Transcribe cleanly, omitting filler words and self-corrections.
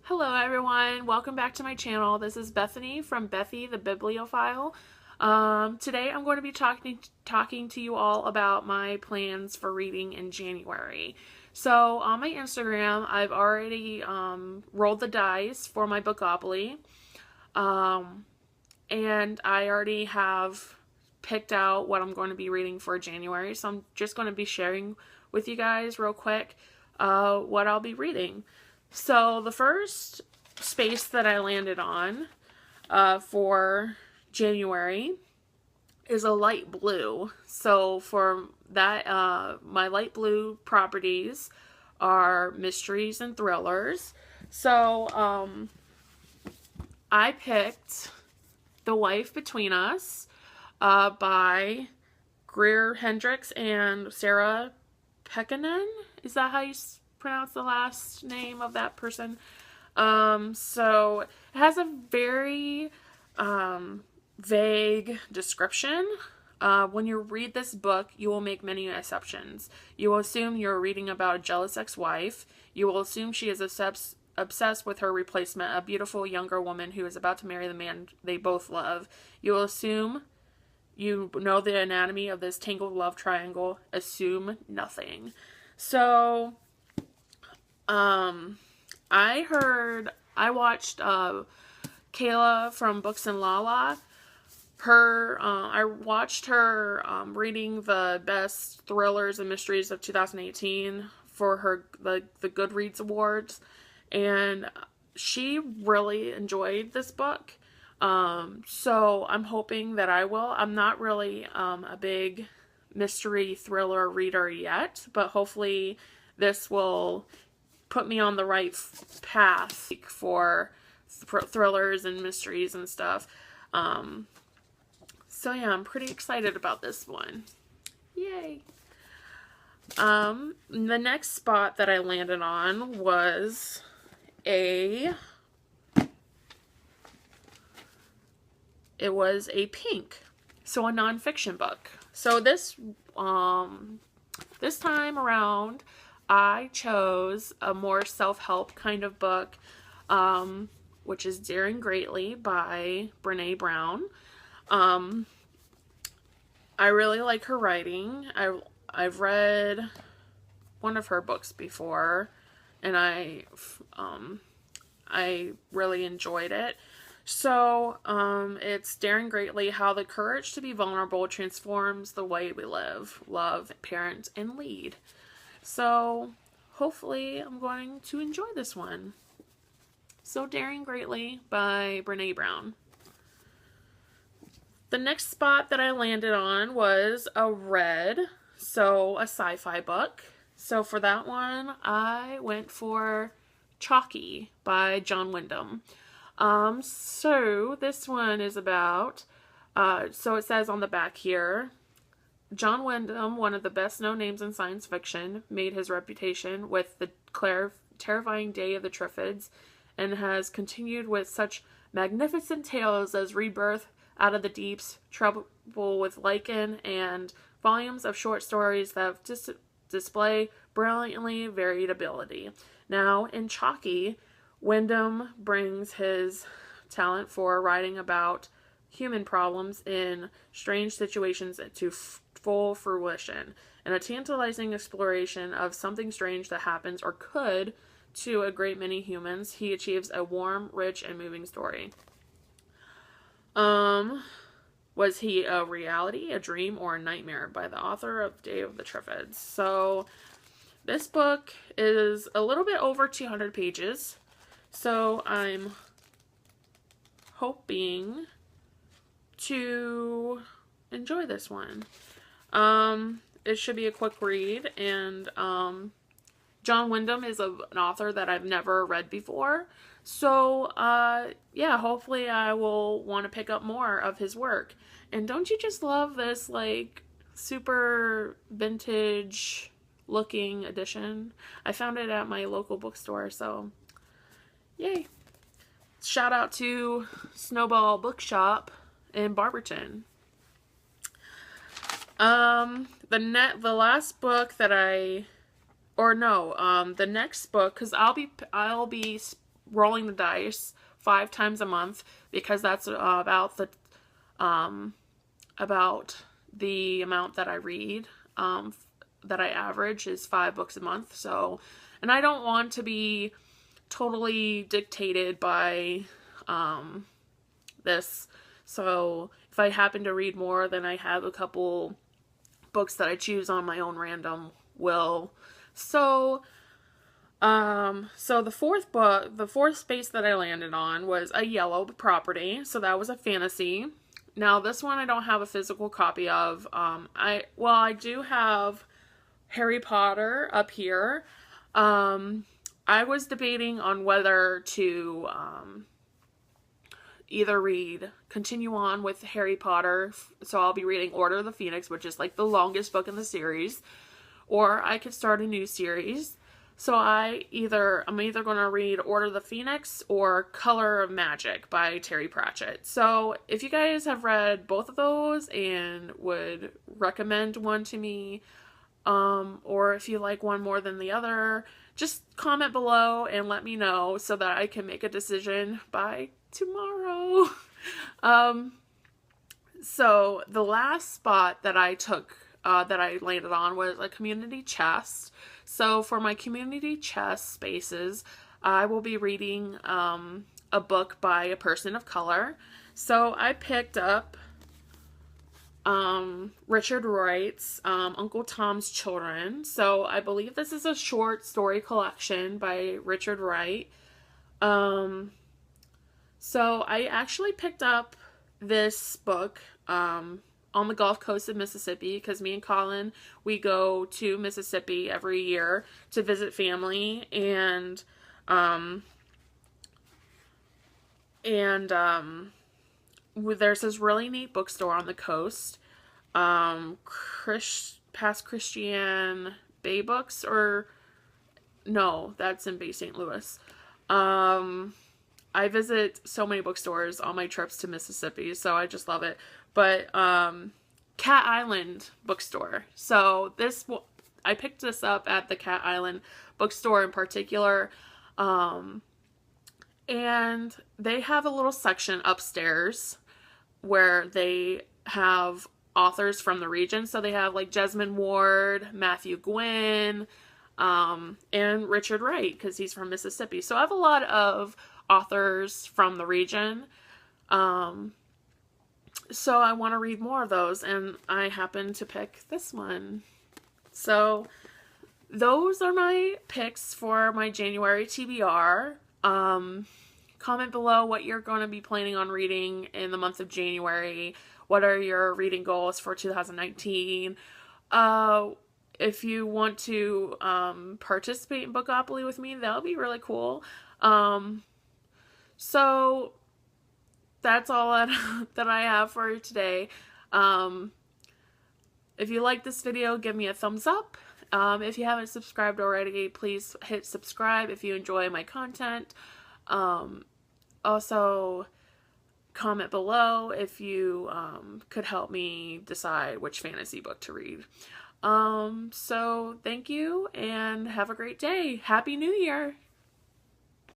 Hello everyone, welcome back to my channel. This is Bethany from Bethy the Bibliophile. Today I'm going to be talking to you all about my plans for reading in January. So on my Instagram, I've already rolled the dice for my Bookopoly, and I already have picked out what I'm going to be reading for January. So I'm just going to be sharing with you guys real quick what I'll be reading. So the first space that I landed on for January is a light blue. So for that, my light blue properties are mysteries and thrillers. So I picked The Life Between Us by Greer Hendricks and Sarah Pekkanen. Is that how you pronounce the last name of that person? So it has a very vague description. When you read this book, you will make many assumptions. You will assume you're reading about a jealous ex-wife. You will assume she is obsessed with her replacement, a beautiful younger woman who is about to marry the man they both love. You will assume you know the anatomy of this tangled love triangle. Assume nothing. So I watched Kayla from Books and Lala. I watched her reading the best thrillers and mysteries of 2018 for her the Goodreads Awards, and she really enjoyed this book. So I'm hoping that I will. I'm not really a big mystery thriller reader yet, but hopefully this will put me on the right path for thrillers and mysteries and stuff. So yeah, I'm pretty excited about this one. Yay! The next spot that I landed on was a pink, so a nonfiction book. So this time around, I chose a more self-help kind of book, which is Daring Greatly by Brene Brown. I really like her writing. I've read one of her books before, and I really enjoyed it. So, it's Daring Greatly, How the Courage to be Vulnerable Transforms the Way We Live, Love, Parent, and Lead. So, hopefully I'm going to enjoy this one. So, Daring Greatly by Brene Brown. The next spot that I landed on was a sci-fi book. So, for that one, I went for Chalky by John Wyndham. So this one is about, so it says on the back here, John Wyndham, one of the best known names in science fiction, made his reputation with the terrifying Day of the Triffids, and has continued with such magnificent tales as Rebirth, Out of the Deeps, Trouble with Lichen, and volumes of short stories that display brilliantly varied ability. Now, in Chalky, Wyndham brings his talent for writing about human problems in strange situations to full fruition, and a tantalizing exploration of something strange that happens or could to a great many humans. He achieves a warm, rich, and moving story. Was he a reality, a dream, or a nightmare? By the author of Day of the Triffids. So this book is a little bit over 200 pages. So I'm hoping to enjoy this one. It should be a quick read, and John Wyndham is an author that I've never read before. So yeah, hopefully I will want to pick up more of his work. And don't you just love this like super vintage looking edition? I found it at my local bookstore, so yay. Shout out to Snowball Bookshop in Barberton. The last book that the next book, because I'll be rolling the dice 5 times a month, because that's about the amount that I read, that I average is 5 books a month. So, and I don't want to be totally dictated by this. So if I happen to read more, then I have a couple books that I choose on my own random will. So the fourth space that I landed on was a yellow property. So that was a fantasy. Now this one I don't have a physical copy of. I do have Harry Potter up here. I was debating on whether to either continue on with Harry Potter, so I'll be reading Order of the Phoenix, which is like the longest book in the series, or I could start a new series. So I'm either going to read Order of the Phoenix or Color of Magic by Terry Pratchett. So if you guys have read both of those and would recommend one to me, or if you like one more than the other, just comment below and let me know so that I can make a decision by tomorrow. So the last spot that I took, that I landed on, was a community chest. So for my community chest spaces, I will be reading a book by a person of color. So I picked up Richard Wright's Uncle Tom's Children. So I believe this is a short story collection by Richard Wright. So I actually picked up this book on the Gulf Coast of Mississippi, because me and Colin, we go to Mississippi every year to visit family, and there's this really neat bookstore on the coast, past Christian Bay Books, or no, that's in Bay St. Louis. I visit so many bookstores on my trips to Mississippi, so I just love it. But Cat Island bookstore. So I picked this up at the Cat Island bookstore in particular. And they have a little section upstairs where they have authors from the region. So they have like Jesmyn Ward, Matthew Gwynn, and Richard Wright, because he's from Mississippi. So I have a lot of authors from the region. So I want to read more of those, and I happen to pick this one. So those are my picks for my January TBR. Comment below what you're going to be planning on reading in the month of January. What are your reading goals for 2019? If you want to participate in Bookopoly with me, that would be really cool. So that's all that I have for you today. If you like this video, give me a thumbs up. If you haven't subscribed already, please hit subscribe if you enjoy my content. Also, comment below if you could help me decide which fantasy book to read. So thank you and have a great day. Happy New Year!